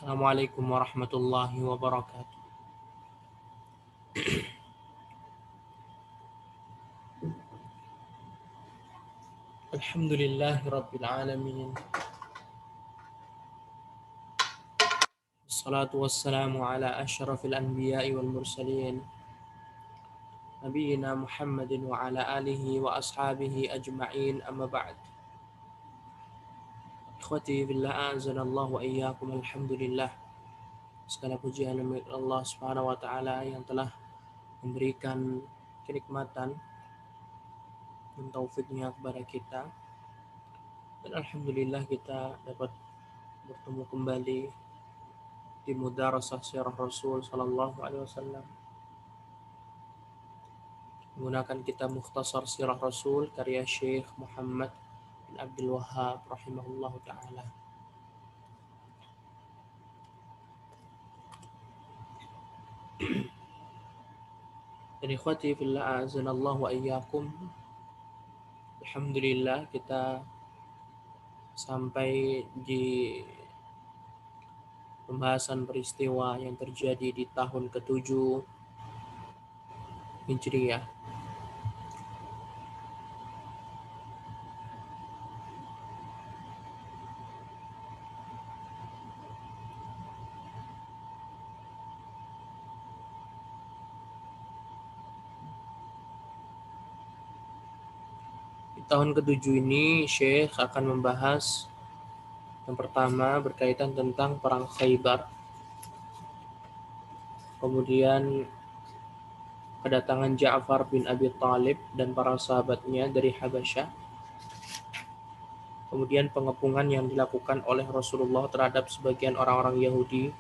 Assalamualaikum warahmatullahi wabarakatuh. Alhamdulillahi rabbil alamin. Wassalatu wassalamu ala asyrafil anbiya'i wal mursalin. Nabiyyina Muhammadin wa ala alihi wa ashabihi ajma'in, amma ba'd. Ikhwati billah, a'azanallahu wa iyyakum. Alhamdulillah, segala pujian milik Allah Subhanahu wa taala yang telah memberikan kenikmatan dan taufiknya kepada kita. Dan alhamdulillah kita dapat bertemu kembali di mudarasah sirah Rasul sallallahu alaihi wasallam, menggunakan kitab Mukhtasar Sirah Rasul karya Syekh Muhammad bin Abdul Wahhab rahimahullahu taala. Dan ikhwati fillah, azanallahu wa iyyakum. Alhamdulillah kita sampai di pembahasan peristiwa yang terjadi di tahun ke-7 Hijriah. Di tahun ke-7 ini Syekh akan membahas yang pertama berkaitan tentang perang Khaybar. Kemudian kedatangan Ja'far bin Abi Thalib dan para sahabatnya dari Habasyah. Kemudian pengepungan yang dilakukan oleh Rasulullah terhadap sebagian orang-orang Yahudi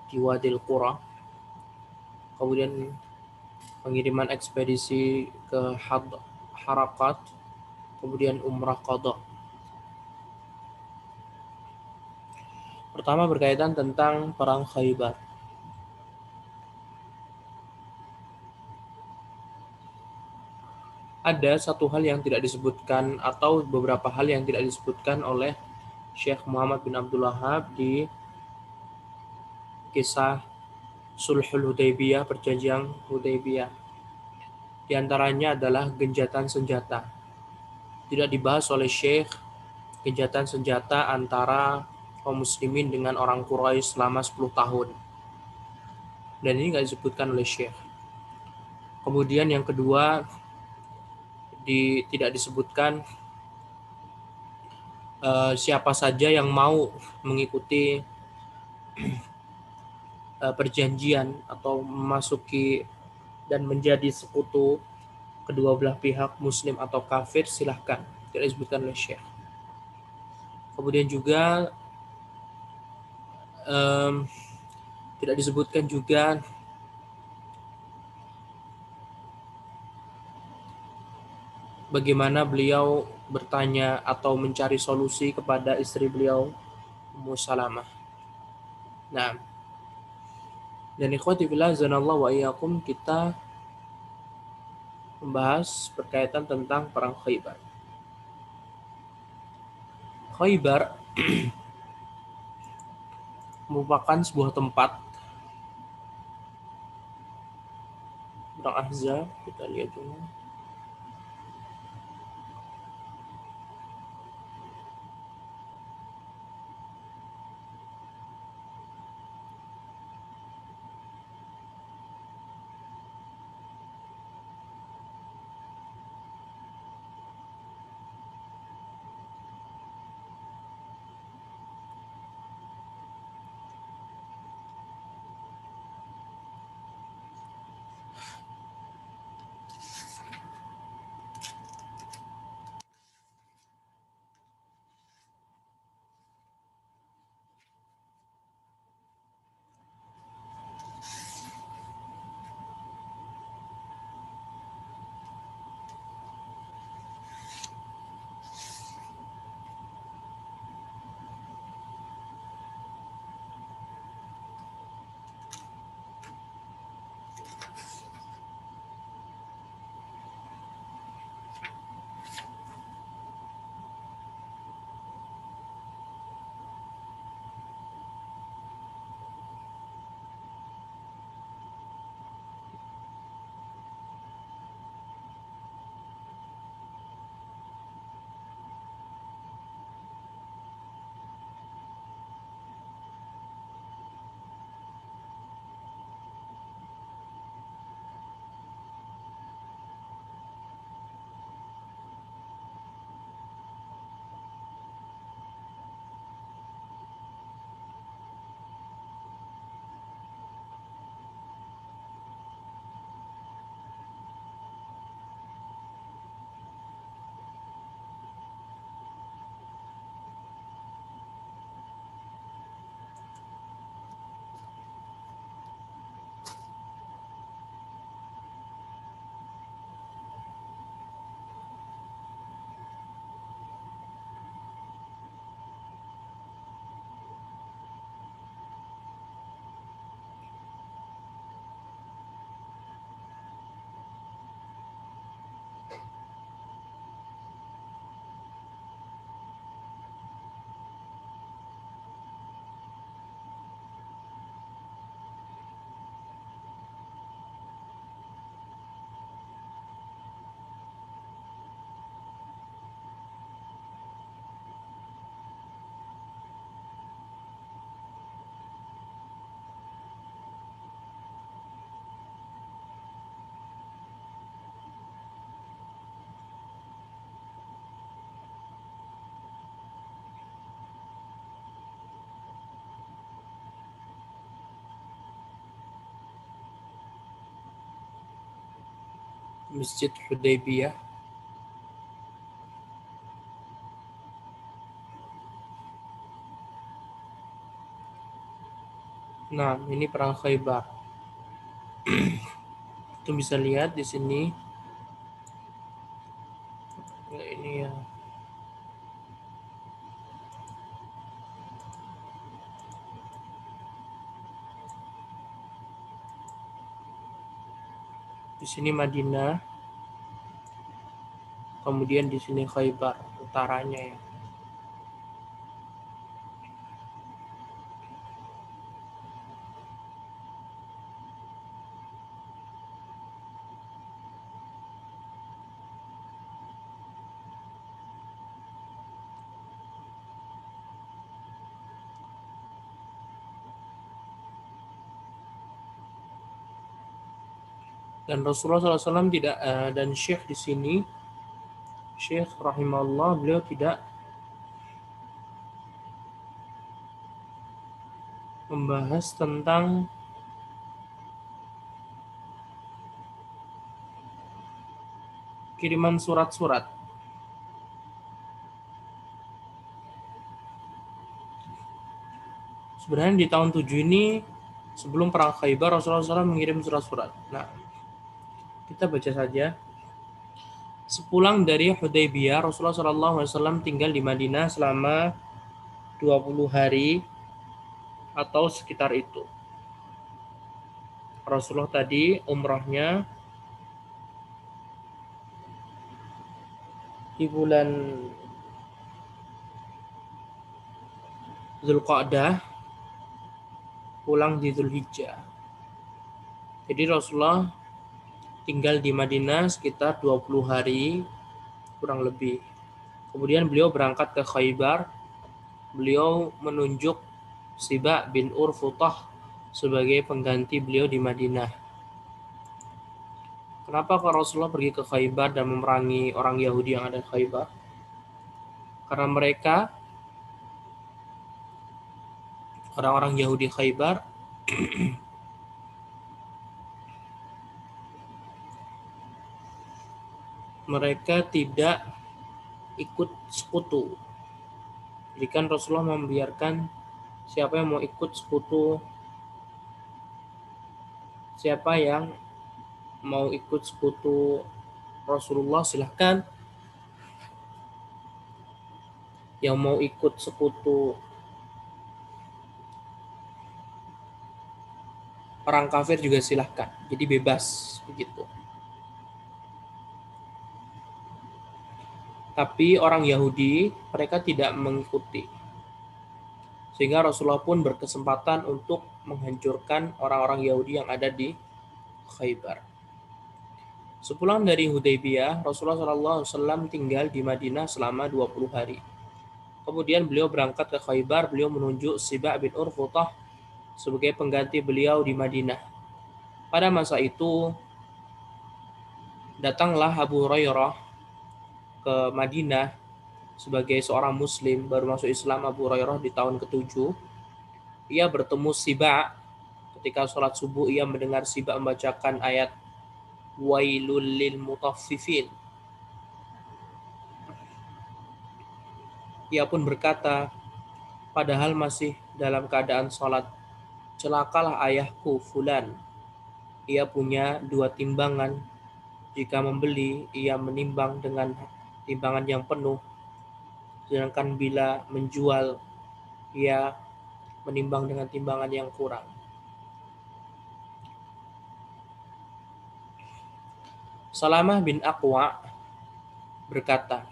di Wadil Qura. Kemudian pengiriman ekspedisi ke Harakat. Kemudian Umrah Qadha. Pertama berkaitan tentang perang Khaybar. Ada satu hal yang tidak disebutkan atau beberapa hal yang tidak disebutkan oleh Syekh Muhammad bin Abdul Wahhab di kisah Sulhul Hudaybiyah, perjanjian Hudaybiyah. Di antaranya adalah genjatan senjata. Tidak dibahas oleh Syekh genjatan senjata antara kaum muslimin dengan orang Quraisy selama 10 tahun. Dan ini nggak disebutkan oleh Syekh. Kemudian yang kedua, tidak disebutkan siapa saja yang mau mengikuti perjanjian atau memasuki dan menjadi sekutu kedua belah pihak, muslim atau kafir, silahkan. Tidak disebutkan oleh Syekh. Kemudian juga tidak disebutkan juga bagaimana beliau bertanya atau mencari solusi kepada istri beliau, Ummu Salamah. Nah, dan ikhwati fillah zanallahu wa iyyakum, kita membahas berkaitan tentang perang Khaybar. Khaybar merupakan sebuah tempat perang Ahzab. Kita lihat dulu. Masjid Hudaybiyah. Nah, ini perang Khaybar. Itu bisa lihat di sini. Nah, ini ya. Di sini Madinah, kemudian di sini Khaybar utaranya ya. Dan Rasulullah SAW tidak dan Syekh di sini, Syekh rahimahullah, beliau tidak membahas tentang kiriman surat-surat. Sebenarnya di tahun 7 ini, sebelum perang Khaybar, Rasulullah SAW mengirim surat-surat. Nah, kita baca saja. Sepulang dari Hudaybiyah, Rasulullah SAW tinggal di Madinah selama 20 hari atau sekitar itu. Rasulullah tadi umrahnya di bulan Zulqa'dah, pulang di Zulhijjah. Jadi Rasulullah tinggal di Madinah sekitar 20 hari kurang lebih. Kemudian beliau berangkat ke Khaybar. Beliau menunjuk Siba bin Urfutah sebagai pengganti beliau di Madinah. Kenapa Rasulullah pergi ke Khaybar dan memerangi orang Yahudi yang ada di Khaybar? Karena mereka, orang-orang Yahudi Khaybar, mereka tidak ikut sekutu. Jadi kan Rasulullah membiarkan siapa yang mau ikut sekutu, siapa yang mau ikut sekutu Rasulullah silahkan. Yang mau ikut sekutu orang kafir juga silahkan. Jadi bebas begitu. Tapi orang Yahudi mereka tidak mengikuti. Sehingga Rasulullah pun berkesempatan untuk menghancurkan orang-orang Yahudi yang ada di Khaybar. Sepulang dari Hudaybiyah, Rasulullah SAW tinggal di Madinah selama 20 hari. Kemudian beliau berangkat ke Khaybar, beliau menunjuk Siba bin Urfutah sebagai pengganti beliau di Madinah. Pada masa itu, datanglah Abu Hurairah ke Madinah sebagai seorang muslim, baru masuk Islam. Abu Hurairah di tahun ke-7. Ia bertemu Siba ketika sholat subuh. Ia mendengar Siba membacakan ayat Wailul lil mutaffifin. Ia pun berkata, padahal masih dalam keadaan sholat, celakalah ayahku Fulan. Ia punya 2 timbangan. Jika membeli, ia menimbang dengan timbangan yang penuh. Sedangkan bila menjual, ia menimbang dengan timbangan yang kurang. Salamah bin Aqwa berkata,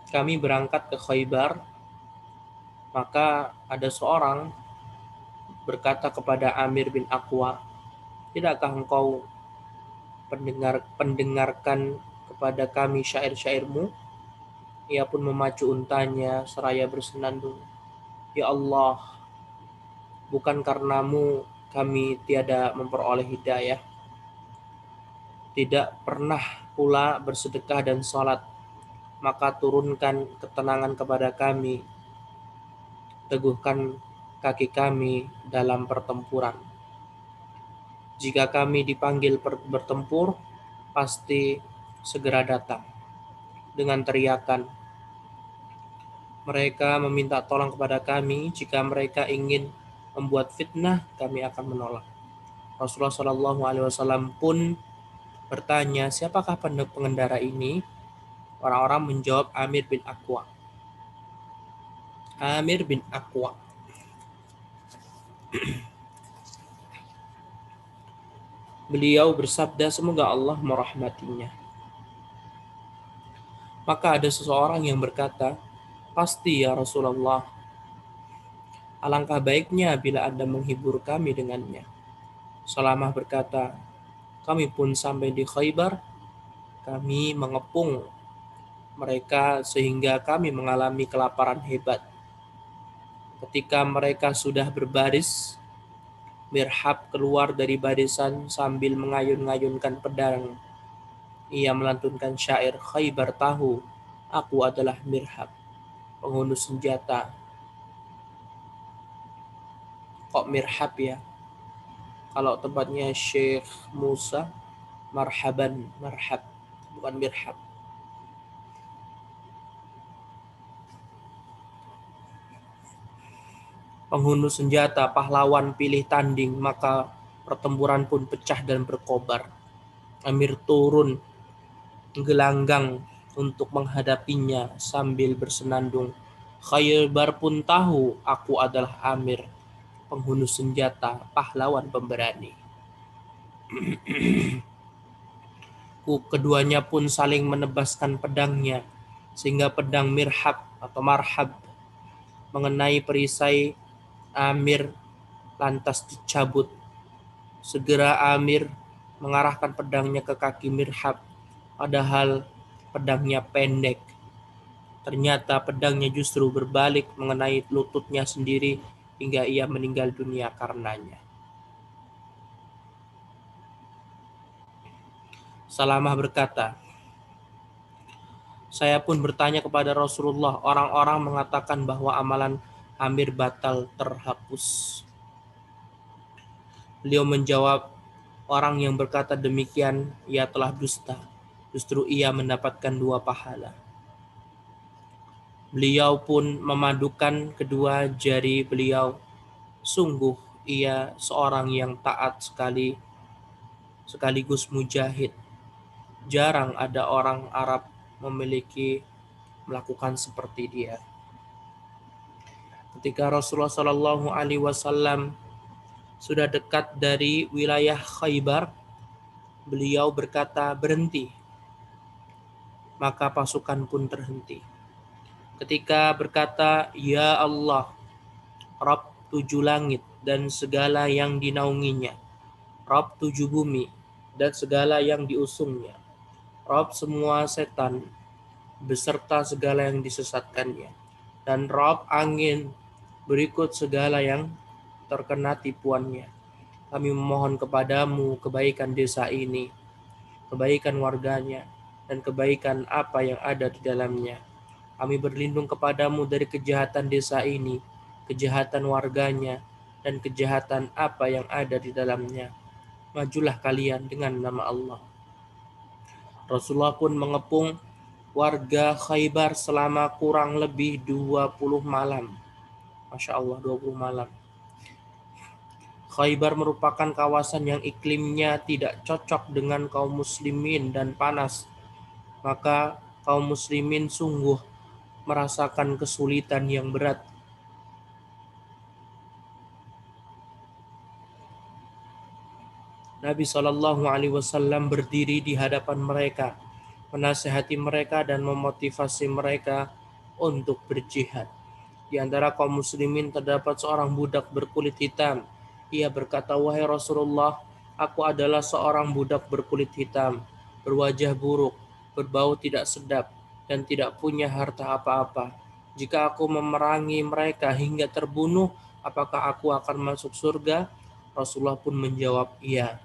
kami berangkat ke Khaybar, maka ada seorang berkata kepada Amir bin Aqwa, tidakkah engkau pendengarkan kepada kami syair-syairmu? Ia pun memacu untanya seraya bersenandung, ya Allah, bukan karenamu kami tiada memperoleh hidayah, tidak pernah pula bersedekah dan sholat, maka turunkan ketenangan kepada kami, teguhkan kaki kami dalam pertempuran. Jika kami dipanggil bertempur, pasti segera datang dengan teriakan. Mereka meminta tolong kepada kami. Jika mereka ingin membuat fitnah, kami akan menolak. Rasulullah SAW pun bertanya, siapakah pengendara ini? Orang-orang menjawab, Amir bin Aqwa. Amir bin Aqwa. Beliau bersabda, semoga Allah merahmatinya. Maka ada seseorang yang berkata, pasti ya Rasulullah, alangkah baiknya bila Anda menghibur kami dengannya. Salamah berkata, kami pun sampai di Khaybar, kami mengepung mereka sehingga kami mengalami kelaparan hebat. Ketika mereka sudah berbaris, Mirhab keluar dari barisan sambil mengayun-ngayunkan pedang. Ia melantunkan syair, Khaybar tahu, aku adalah Mirhab, penghunus senjata. Kok Mirhab ya? Kalau tempatnya Syekh Musa, marhaban, marhab, bukan Mirhab. Penghunus senjata, pahlawan pilih tanding, maka pertempuran pun pecah dan berkobar. Amir turun gelanggang untuk menghadapinya sambil bersenandung. Khaybar pun tahu aku adalah Amir, penghunus senjata, pahlawan pemberani. Keduanya pun saling menebaskan pedangnya, sehingga pedang Mirhab atau Marhab mengenai perisai Amir lantas dicabut. Segera Amir mengarahkan pedangnya ke kaki Mirhab, padahal pedangnya pendek. Ternyata pedangnya justru berbalik mengenai lututnya sendiri hingga ia meninggal dunia karenanya. Salamah berkata, saya pun bertanya kepada Rasulullah, orang-orang mengatakan bahwa amalan Amir batal terhapus. Beliau menjawab, orang yang berkata demikian, ia telah dusta. Justru ia mendapatkan 2 pahala. Beliau pun memadukan kedua jari beliau. Sungguh ia seorang yang taat sekaligus mujahid. Jarang ada orang Arab melakukan seperti dia. Ketika Rasulullah SAW sudah dekat dari wilayah Khaybar, beliau berkata, berhenti. Maka pasukan pun terhenti. Ketika berkata, ya Allah, Rabb 7 langit dan segala yang dinaunginya, Rabb 7 bumi dan segala yang diusungnya, Rabb semua setan beserta segala yang disesatkannya, dan Rabb angin berikut segala yang terkena tipuannya. Kami memohon kepadamu kebaikan desa ini, kebaikan warganya, dan kebaikan apa yang ada di dalamnya. Kami berlindung kepadamu dari kejahatan desa ini, kejahatan warganya, dan kejahatan apa yang ada di dalamnya. Majulah kalian dengan nama Allah. Rasulullah pun mengepung warga Khaybar selama kurang lebih 20 malam. Masya Allah, 20 malam. Khaybar merupakan kawasan yang iklimnya tidak cocok dengan kaum muslimin dan panas. Maka kaum muslimin sungguh merasakan kesulitan yang berat. Nabi SAW berdiri di hadapan mereka, menasihati mereka dan memotivasi mereka untuk berjihad. Di antara kaum muslimin terdapat seorang budak berkulit hitam. Ia berkata, wahai Rasulullah, aku adalah seorang budak berkulit hitam, berwajah buruk, berbau tidak sedap, dan tidak punya harta apa-apa. Jika aku memerangi mereka hingga terbunuh, apakah aku akan masuk surga? Rasulullah pun menjawab, iya.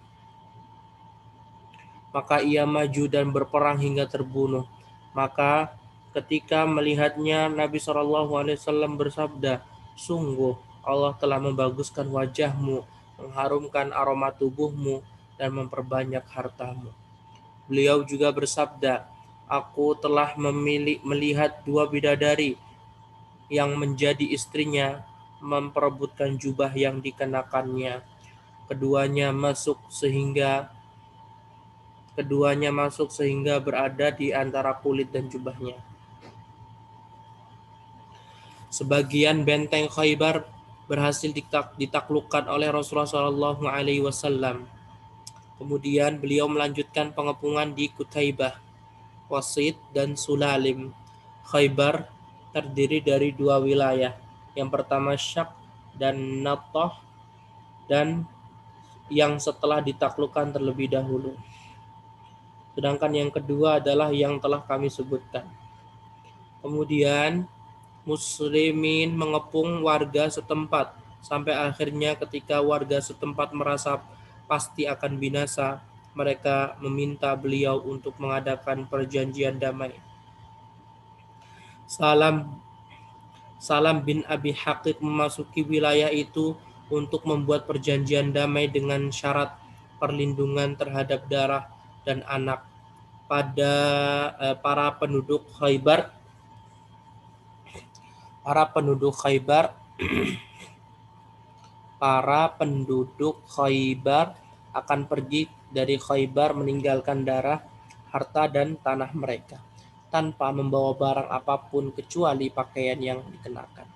Maka ia maju dan berperang hingga terbunuh. Maka ketika melihatnya, Nabi SAW bersabda, sungguh Allah telah membaguskan wajahmu, mengharumkan aroma tubuhmu, dan memperbanyak hartamu. Beliau juga bersabda, aku telah melihat dua bidadari yang menjadi istrinya memperebutkan jubah yang dikenakannya. Keduanya masuk sehingga berada di antara kulit dan jubahnya. Sebagian benteng Khaybar berhasil ditaklukkan oleh Rasulullah SAW. Kemudian beliau melanjutkan pengepungan di Qutaibah, Wasit, dan Sulalim. Khaybar terdiri dari dua wilayah. Yang pertama Syak dan Nattah, dan yang setelah ditaklukkan terlebih dahulu. Sedangkan yang kedua adalah yang telah kami sebutkan. Kemudian Muslimin mengepung warga setempat sampai akhirnya ketika warga setempat merasa pasti akan binasa, mereka meminta beliau untuk mengadakan perjanjian damai. Salam bin Abi Haqiq memasuki wilayah itu untuk membuat perjanjian damai dengan syarat perlindungan terhadap darah dan anak pada para penduduk Khaybar. Para penduduk Khaybar akan pergi dari Khaybar meninggalkan darah, harta, dan tanah mereka tanpa membawa barang apapun kecuali pakaian yang dikenakan.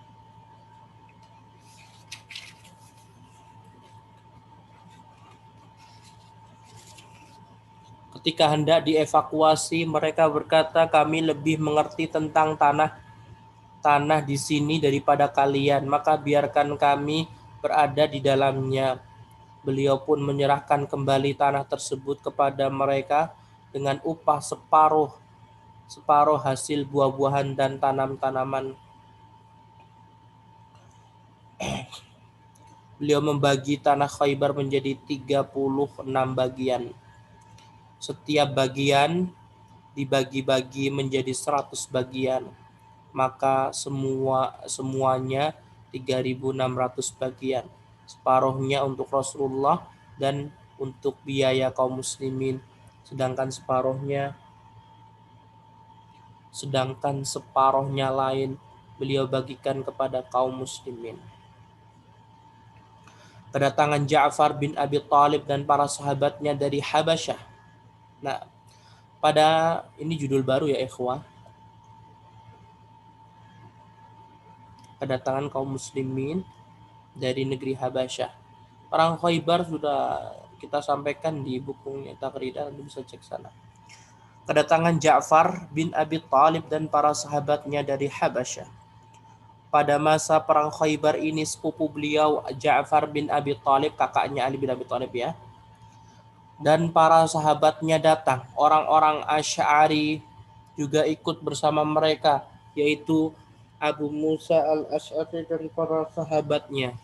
Ketika hendak dievakuasi, mereka berkata, kami lebih mengerti tentang tanah di sini daripada kalian, maka biarkan kami berada di dalamnya. Beliau pun menyerahkan kembali tanah tersebut kepada mereka dengan upah separuh hasil buah-buahan dan tanam-tanaman. Beliau membagi tanah Khaybar menjadi 36 bagian. Setiap bagian dibagi-bagi menjadi 100 bagian. Maka semuanya 3.600 bagian. Separuhnya untuk Rasulullah dan untuk biaya kaum muslimin, sedangkan separuhnya lain beliau bagikan kepada kaum muslimin. Kedatangan Ja'far bin Abi Thalib dan para sahabatnya dari Habasyah. Nah, pada ini judul baru ya ikhwah. Kedatangan kaum muslimin dari negeri Habasyah. Perang Khaybar sudah kita sampaikan di bukunya Takrida, Anda bisa cek sana. Kedatangan Ja'far bin Abi Thalib dan para sahabatnya dari Habasyah. Pada masa perang Khaybar ini sepupu beliau Ja'far bin Abi Thalib, kakaknya Ali bin Abi Thalib ya, dan para sahabatnya datang. Orang-orang Asy'ari juga ikut bersama mereka, yaitu Abu Musa al-Asy'ari dan para sahabatnya.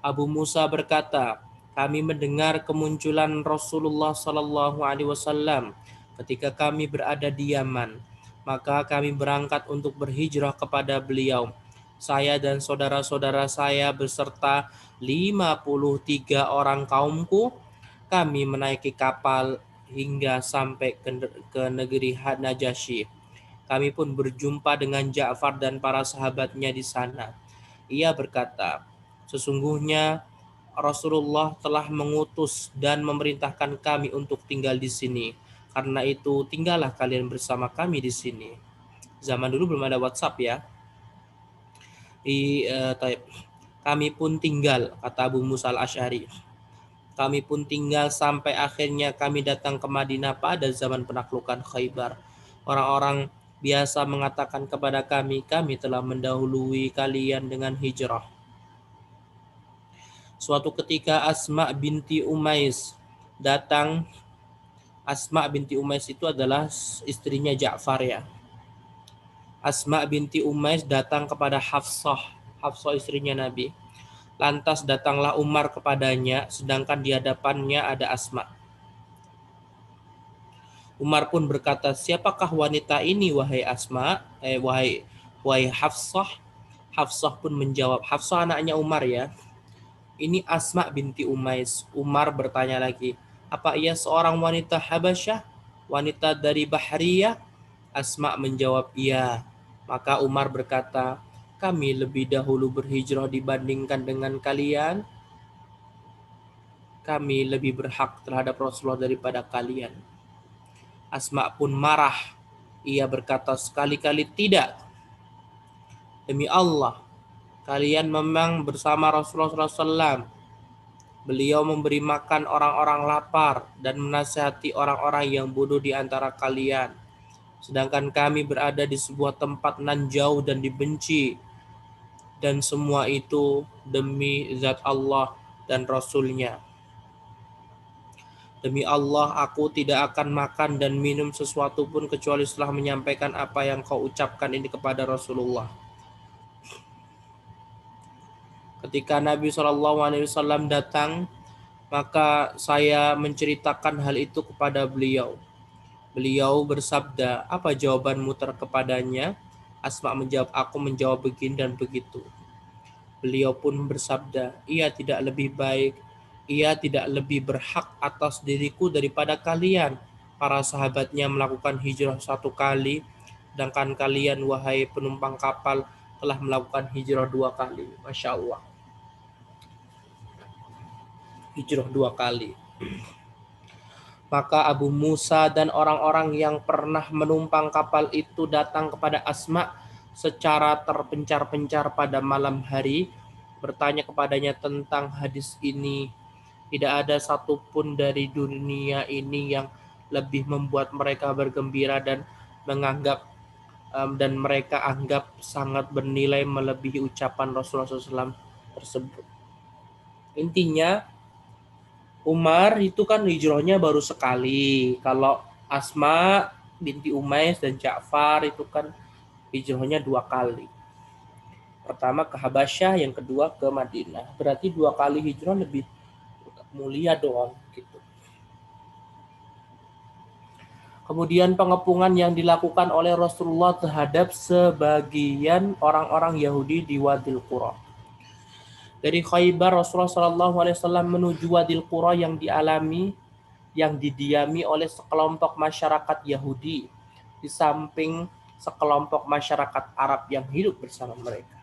Abu Musa berkata, kami mendengar kemunculan Rasulullah SAW ketika kami berada di Yaman. Maka kami berangkat untuk berhijrah kepada beliau. Saya dan saudara-saudara saya beserta 53 orang kaumku, kami menaiki kapal hingga sampai ke negeri Najasyi. Kami pun berjumpa dengan Ja'far dan para sahabatnya di sana. Ia berkata, sesungguhnya Rasulullah telah mengutus dan memerintahkan kami untuk tinggal di sini. Karena itu, tinggallah kalian bersama kami di sini. Zaman dulu belum ada WhatsApp ya. Kami pun tinggal, kata Abu Musa al-Asy'ari. Kami pun tinggal sampai akhirnya kami datang ke Madinah pada zaman penaklukan Khaybar. Orang-orang biasa mengatakan kepada kami telah mendahului kalian dengan hijrah. Suatu ketika Asma binti Umais datang. Asma binti Umais itu adalah istrinya Ja'far ya. Asma binti Umais datang kepada Hafsah istrinya Nabi. Lantas datanglah Umar kepadanya, sedangkan di hadapannya ada Asma. Umar pun berkata, siapakah wanita ini wahai Asma? Wahai Hafsah. Hafsah pun menjawab, Hafsah anaknya Umar ya. Ini Asma binti Umais. Umar bertanya lagi, Apa ia seorang wanita Habasyah, wanita dari Bahriyah? Asma menjawab, iya. Maka Umar berkata, kami lebih dahulu berhijrah dibandingkan dengan kalian. Kami lebih berhak terhadap Rasulullah daripada kalian. Asma pun marah. Ia berkata, sekali-kali tidak. Demi Allah, kalian memang bersama Rasulullah SAW. Beliau memberi makan orang-orang lapar dan menasihati orang-orang yang bodoh di antara kalian. Sedangkan kami berada di sebuah tempat nan jauh dan dibenci. Dan semua itu demi zat Allah dan Rasul-Nya. Demi Allah, aku tidak akan makan dan minum sesuatu pun kecuali setelah menyampaikan apa yang kau ucapkan ini kepada Rasulullah. Ketika Nabi SAW datang, maka saya menceritakan hal itu kepada beliau. Beliau bersabda, apa jawabanmu kepadanya? Asma menjawab, aku menjawab begini dan begitu. Beliau pun bersabda, ia tidak lebih baik, ia tidak lebih berhak atas diriku daripada kalian. Para sahabatnya melakukan hijrah 1 kali, sedangkan kalian, wahai penumpang kapal, telah melakukan hijrah 2 kali. Masya Allah. Hijrah 2 kali. Maka Abu Musa dan orang-orang yang pernah menumpang kapal itu datang kepada Asma secara terpencar-pencar pada malam hari, bertanya kepadanya tentang hadis ini. Tidak ada satupun dari dunia ini yang lebih membuat mereka bergembira dan menganggap dan mereka anggap sangat bernilai melebihi ucapan Rasulullah SAW tersebut. Intinya, Umar itu kan hijrahnya baru sekali. Kalau Asma binti Umais dan Ja'far itu kan hijrahnya 2 kali. Pertama ke Habasyah, yang kedua ke Madinah. Berarti 2 kali hijrah lebih mulia dong gitu. Kemudian pengepungan yang dilakukan oleh Rasulullah terhadap sebagian orang-orang Yahudi di Wadil Qura. Dari Khaybar, Rasulullah SAW menuju Wadil Qura yang didiami oleh sekelompok masyarakat Yahudi di samping sekelompok masyarakat Arab yang hidup bersama mereka.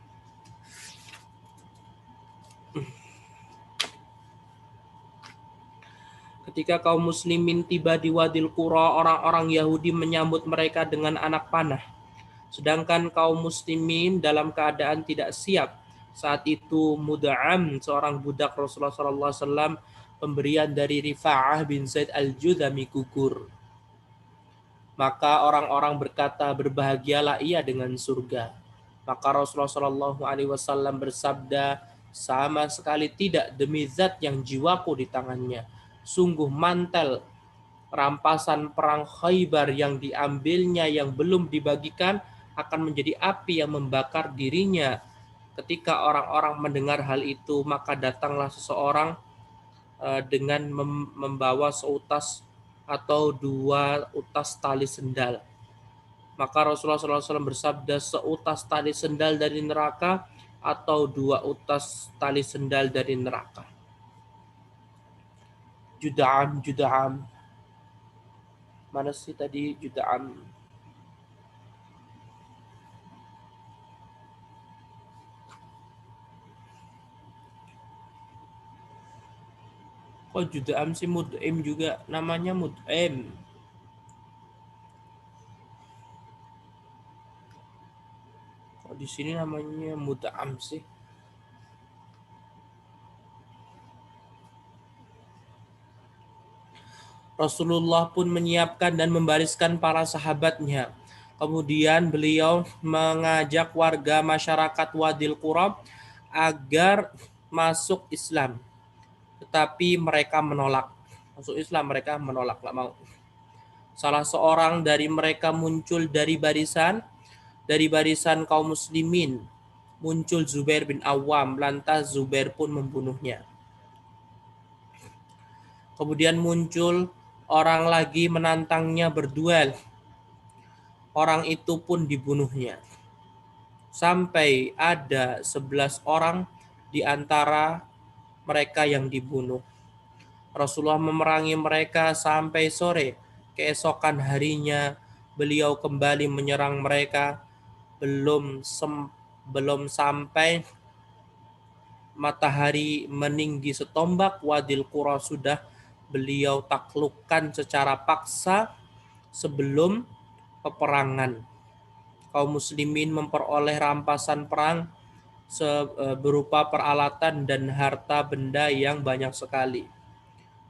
Ketika kaum muslimin tiba di Wadil Qura, orang-orang Yahudi menyambut mereka dengan anak panah. Sedangkan kaum muslimin dalam keadaan tidak siap. Saat itu Mud'am, seorang budak Rasulullah SAW, pemberian dari Rifa'ah bin Zaid al-Judhami gugur. Maka orang-orang berkata, berbahagialah ia dengan surga. Maka Rasulullah SAW bersabda, sama sekali tidak, demi zat yang jiwaku di tangannya. Sungguh mantel rampasan perang Khaybar yang diambilnya yang belum dibagikan akan menjadi api yang membakar dirinya. Ketika orang-orang mendengar hal itu, maka datanglah seseorang dengan membawa seutas atau 2 utas tali sendal. Maka Rasulullah SAW bersabda, seutas tali sendal dari neraka atau 2 utas tali sendal dari neraka. Juda'am. Mana sih tadi Juda'am? Kok Juda'am sih, Mud'im juga namanya Mud'im. Kok di sini namanya Mud'am sih? Rasulullah pun menyiapkan dan membariskan para sahabatnya. Kemudian beliau mengajak warga masyarakat Wadil Qura agar masuk Islam. Tetapi mereka menolak. Masuk Islam mereka menolak, tak mau. Salah seorang dari mereka muncul dari barisan kaum muslimin. Muncul Zubair bin Awam, lantas Zubair pun membunuhnya. Kemudian muncul orang lagi menantangnya berduel. Orang itu pun dibunuhnya. Sampai ada 11 orang di antara mereka yang dibunuh. Rasulullah memerangi mereka sampai sore. Keesokan harinya beliau kembali menyerang mereka. Belum sampai matahari meninggi setombak, Wadil Qura sudah beliau taklukkan secara paksa sebelum peperangan. Kaum muslimin memperoleh rampasan perang berupa peralatan dan harta benda yang banyak sekali.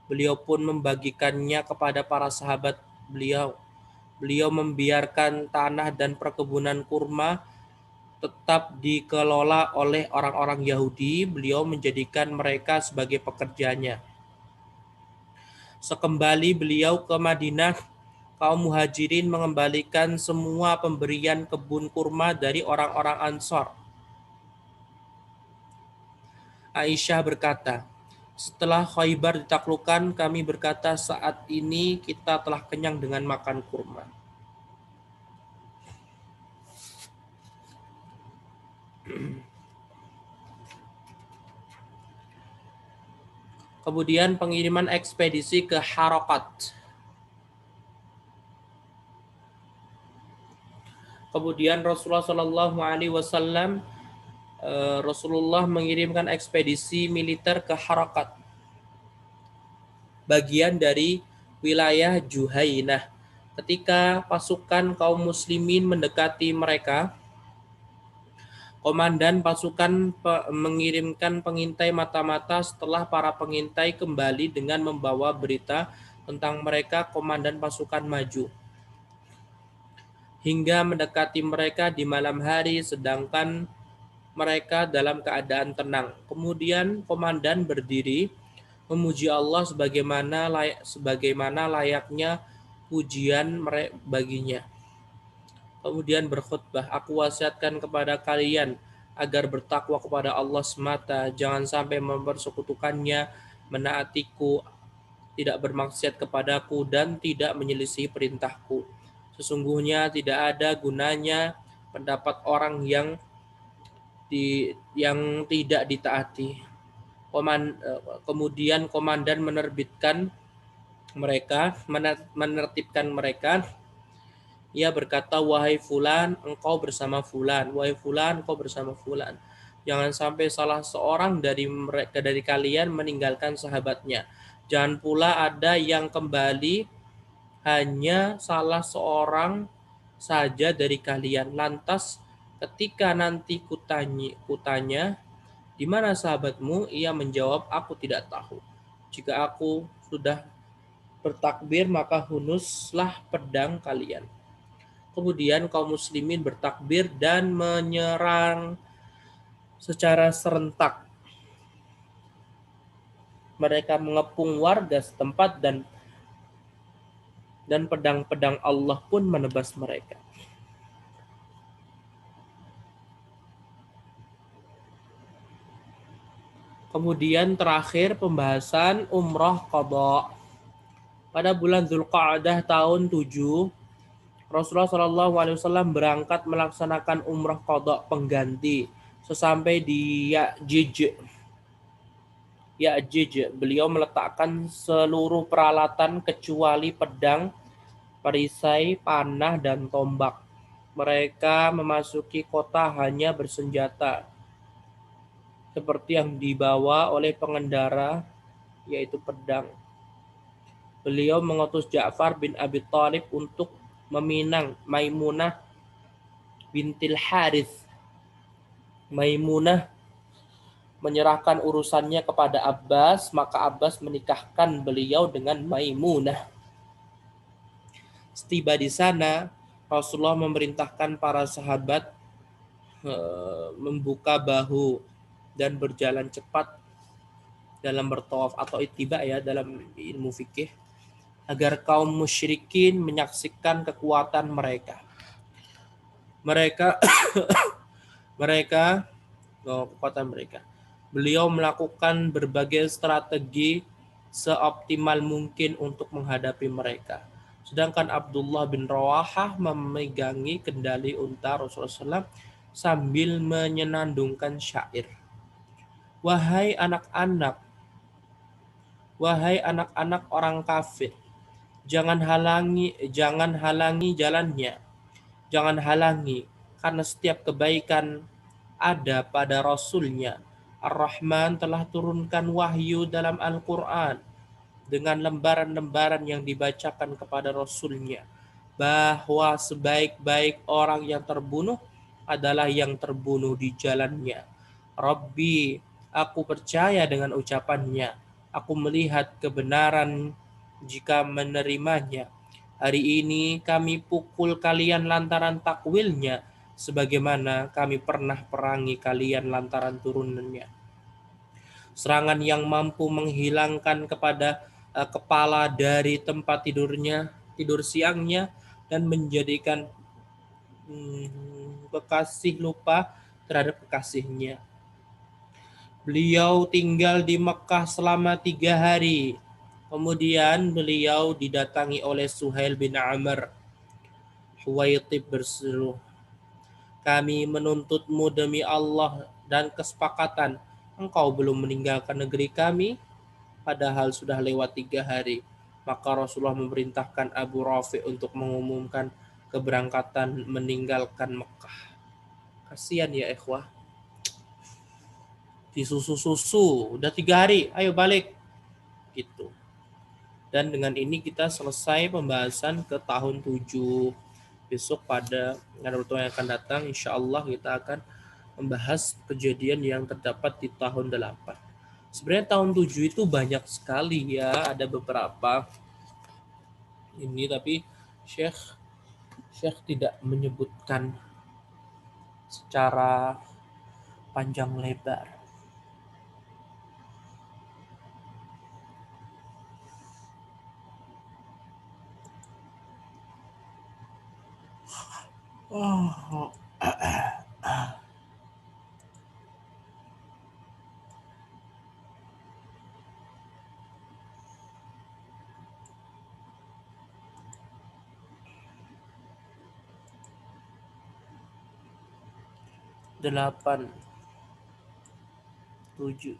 Beliau pun membagikannya kepada para sahabat beliau. Beliau membiarkan tanah dan perkebunan kurma tetap dikelola oleh orang-orang Yahudi. Beliau menjadikan mereka sebagai pekerjanya. Sekembali beliau ke Madinah, kaum muhajirin mengembalikan semua pemberian kebun kurma dari orang-orang Ansor. Aisyah berkata, setelah Khaybar ditaklukkan, kami berkata saat ini kita telah kenyang dengan makan kurma. Kemudian pengiriman ekspedisi ke Harakat. Kemudian Rasulullah mengirimkan ekspedisi militer ke Harakat, bagian dari wilayah Juhainah. Ketika pasukan kaum muslimin mendekati mereka, komandan pasukan mengirimkan pengintai mata-mata. Setelah para pengintai kembali dengan membawa berita tentang mereka, komandan pasukan maju hingga mendekati mereka di malam hari, sedangkan mereka dalam keadaan tenang. Kemudian komandan berdiri memuji Allah sebagaimana layaknya pujian baginya. Kemudian berkhutbah, aku wasiatkan kepada kalian agar bertakwa kepada Allah semata, jangan sampai mempersekutukannya, menaatiku, tidak bermaksiat kepadaku, dan tidak menyelisih perintahku. Sesungguhnya tidak ada gunanya pendapat orang yang tidak ditaati. Kemudian komandan menertibkan mereka. Ia berkata, wahai fulan, engkau bersama fulan. Wahai fulan, engkau bersama fulan. Jangan sampai salah seorang dari kalian meninggalkan sahabatnya. Jangan pula ada yang kembali hanya salah seorang saja dari kalian. Lantas ketika nanti kutanya, di mana sahabatmu? Ia menjawab, aku tidak tahu. Jika aku sudah bertakbir, maka hunuslah pedang kalian. Kemudian kaum muslimin bertakbir dan menyerang secara serentak. Mereka mengepung warga setempat dan pedang-pedang Allah pun menebas mereka. Kemudian terakhir pembahasan umrah qadha. Pada bulan Dzulqa'dah tahun 7, Rasulullah SAW berangkat melaksanakan umrah qadha pengganti. Sesampai di Ya'juj, beliau meletakkan seluruh peralatan kecuali pedang, perisai, panah, dan tombak. Mereka memasuki kota hanya bersenjata, seperti yang dibawa oleh pengendara, yaitu pedang. Beliau mengutus Ja'far bin Abi Thalib untuk meminang Maimunah bintil Harith. Maimunah menyerahkan urusannya kepada Abbas, maka Abbas menikahkan beliau dengan Maimunah. Setiba di sana, Rasulullah memerintahkan para sahabat membuka bahu dan berjalan cepat dalam bertawaf atau ittiba ya dalam ilmu fikih, agar kaum musyrikin menyaksikan kekuatan mereka. Beliau melakukan berbagai strategi seoptimal mungkin untuk menghadapi mereka. Sedangkan Abdullah bin Rawahah memegangi kendali unta Rasulullah SAW sambil menyenandungkan syair. Wahai anak-anak, Wahai anak-anak orang kafir, jangan halangi jalannya, jangan halangi, karena setiap kebaikan ada pada Rasulnya. Ar-Rahman telah turunkan wahyu dalam Al-Quran dengan lembaran-lembaran yang dibacakan kepada Rasulnya, bahwa sebaik-baik orang yang terbunuh adalah yang terbunuh di jalannya. Rabbi, aku percaya dengan ucapannya. Aku melihat kebenaran jika menerimanya. Hari ini kami pukul kalian lantaran takwilnya, sebagaimana kami pernah perangi kalian lantaran turunannya. Serangan yang mampu menghilangkan kepada kepala dari tempat tidurnya, tidur siangnya, dan menjadikan kekasih lupa terhadap kekasihnya. Beliau tinggal di Mekah selama 3 hari. Kemudian beliau didatangi oleh Suhail bin Amr. Huwaitib berseru, kami menuntutmu demi Allah dan kesepakatan. Engkau belum meninggalkan negeri kami, padahal sudah lewat 3 hari. Maka Rasulullah memerintahkan Abu Rafi untuk mengumumkan keberangkatan meninggalkan Mekah. Kasihan ya ikhwah. Disusu-susu, udah 3 hari, ayo balik. Gitu. Dan dengan ini kita selesai pembahasan ke tahun 7. Besok pada pertemuan yang akan datang, insya Allah kita akan membahas kejadian yang terdapat di tahun 8. Sebenarnya tahun 7 itu banyak sekali ya, ada beberapa ini, tapi Syekh Syekh tidak menyebutkan secara panjang lebar. Oh. 8, 7.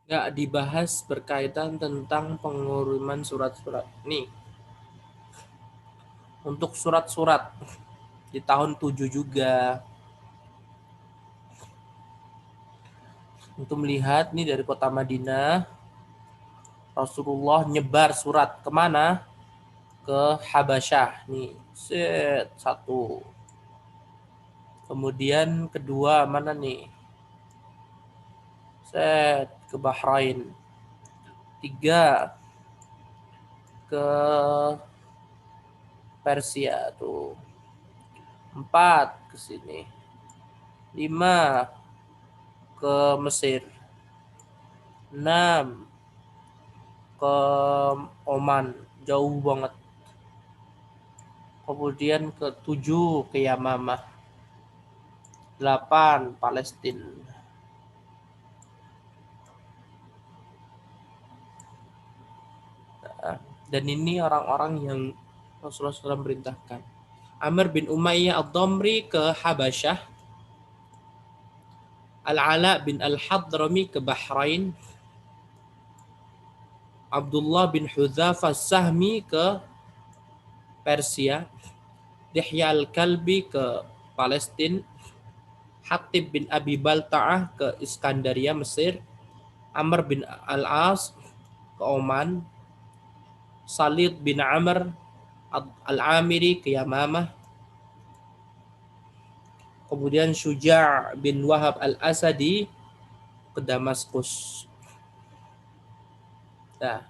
Nggak dibahas berkaitan tentang pengiriman surat-surat. Nih, untuk surat-surat di tahun 7 juga. Untuk melihat nih dari kota Madinah, Rasulullah nyebar surat kemana? Ke Habasyah. Nih, set, 1. Kemudian kedua mana nih? Set, ke Bahrain. 3, ke Persia tuh. 4, ke sini. 5, ke Mesir. 6, ke Oman, jauh banget. Kemudian ke 7, ke Yamamah. 8, Palestina. Dan ini orang-orang yang Rasulullah SAW merintahkan. Amr bin Umayyah ad-Damri ke Habasyah. Al-Ala bin Al-Hadrami ke Bahrain. Abdullah bin Hudzafah Sahmi ke Persia. Dihya al-Kalbi ke Palestina. Hatib bin Abi Balta'ah ke Iskandaria, Mesir. Amr bin Al-As ke Oman. Salid bin Amr Al-Amiri ke Yamamah. Kemudian Syuja' bin Wahab Al-Asadi ke Damaskus. Nah,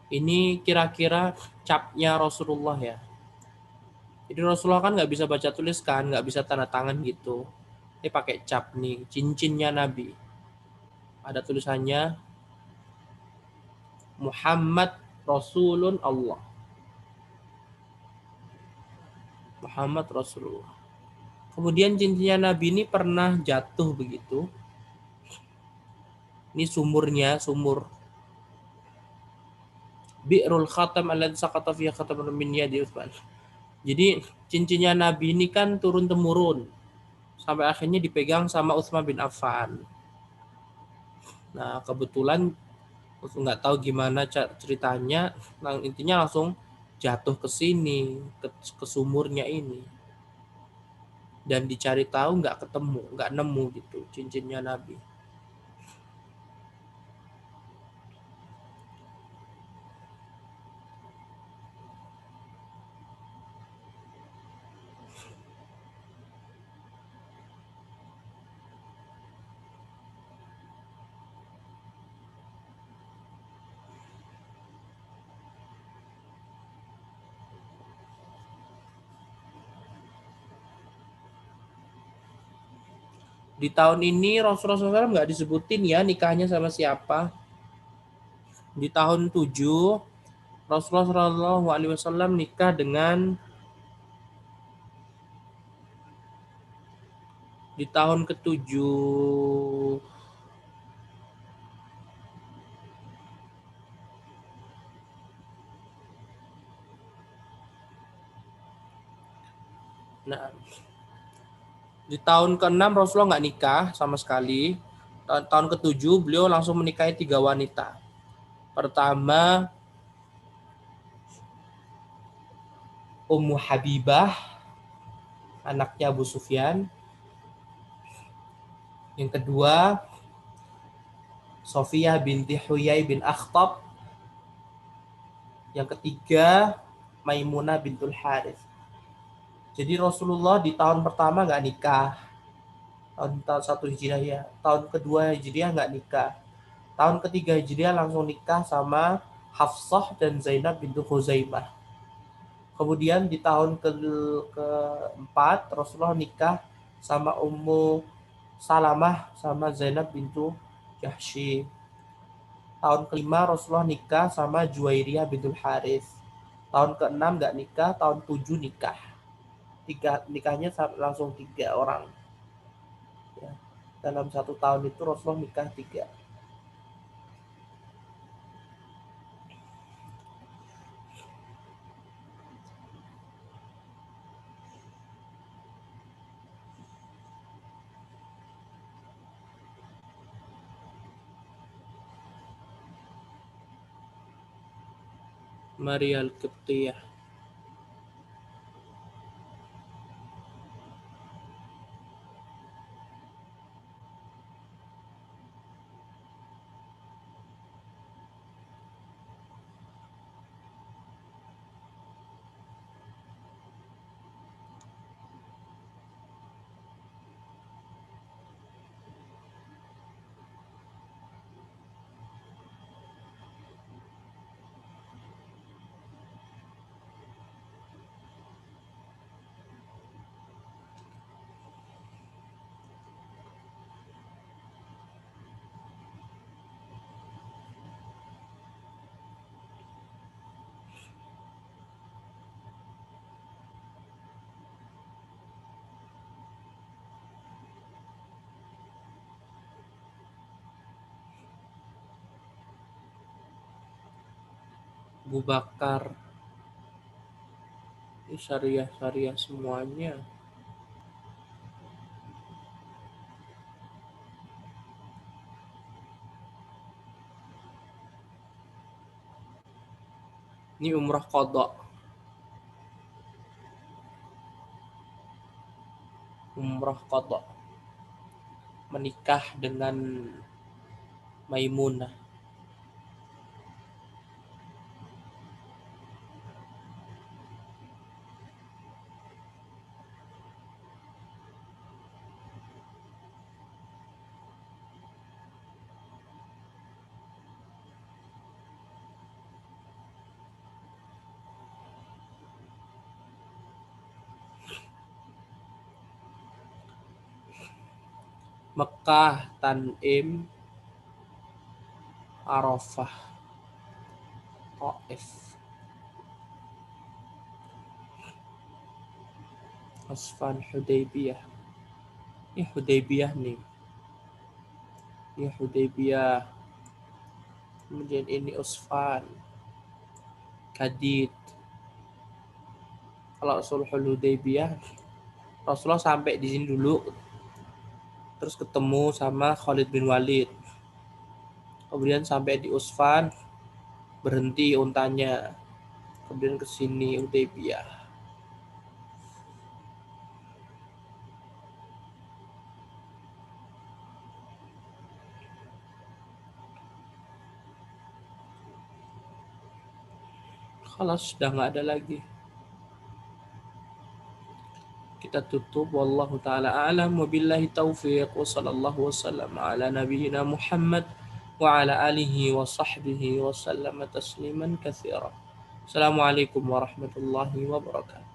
ini kira-kira capnya Rasulullah ya. Jadi Rasulullah kan nggak bisa baca tulis kan, nggak bisa tanda tangan gitu. Ini pakai cap nih, cincinnya Nabi. Ada tulisannya Muhammad Rasulun Allah. Muhammad Rasulullah. Kemudian cincinnya Nabi ini pernah jatuh begitu. Ini sumurnya, sumur Bi'rul Khatam alladzi saqata fiha khatamun min yadi Utsman. Jadi cincinnya Nabi ini kan turun temurun sampai akhirnya dipegang sama Utsman bin Affan. Nah, kebetulan nggak tahu gimana ceritanya, nah, intinya langsung jatuh ke sini, ke sumurnya ini. Dan dicari tahu nggak ketemu, nggak nemu gitu cincinnya Nabi. Di tahun ini Rasulullah SAW nggak disebutin ya nikahnya sama siapa. Di tahun 7 Rasulullah SAW nikah dengan di tahun ke-7. Nah, di tahun ke-6 Rasulullah nggak nikah sama sekali. Tahun ke-7 beliau langsung menikahi 3 wanita. Pertama Ummu Habibah, anaknya Abu Sufyan. Yang kedua Sofiyah binti Huyai bin Akhtab. Yang ketiga Maimunah bintul Harith. Jadi Rasulullah di tahun pertama nggak nikah. Tahun 1 Hijriah ya. Tahun kedua Hijriah nggak nikah. Tahun ketiga Hijriah langsung nikah sama Hafsah dan Zainab bintu Khuzaimah. Kemudian di tahun keempat Rasulullah nikah sama Ummu Salamah sama Zainab bintu Jahsy. Tahun kelima Rasulullah nikah sama Juwairiyah bintul Harith. Tahun keenam nggak nikah, tahun 7 nikah. Nikahnya langsung 3 orang. Ya. Dalam 1 tahun itu Rasulullah nikah 3. Maria Al-Qibtiyah. Abu Bakar. Ini syariah-syariah semuanya. Ini umrah qadha. Umrah qadha. Menikah dengan Maimunah. Mekah, Tanim, Arafah, Taif, Asfan, Hudaybiyah. Ini Hudaybiyah nih. Ini Hudaybiyah. Kemudian ini Usfan, Kadid. Kalau Sulhul Hudaybiyah, Rasulullah sampai di sini dulu, terus ketemu sama Khalid bin Walid. Kemudian sampai di Usfan, berhenti untanya. Kemudian ke sini Hudaybiyah. Kalau sudah nggak ada lagi, kita tutup. Wallahu taala a'lam, wabillahi taufiq, wa sallallahu wasallam ala nabiyyina Muhammad wa ala alihi wa sahbihi wa sallama tasliman katsira. Assalamualaikum warahmatullahi wabarakatuh.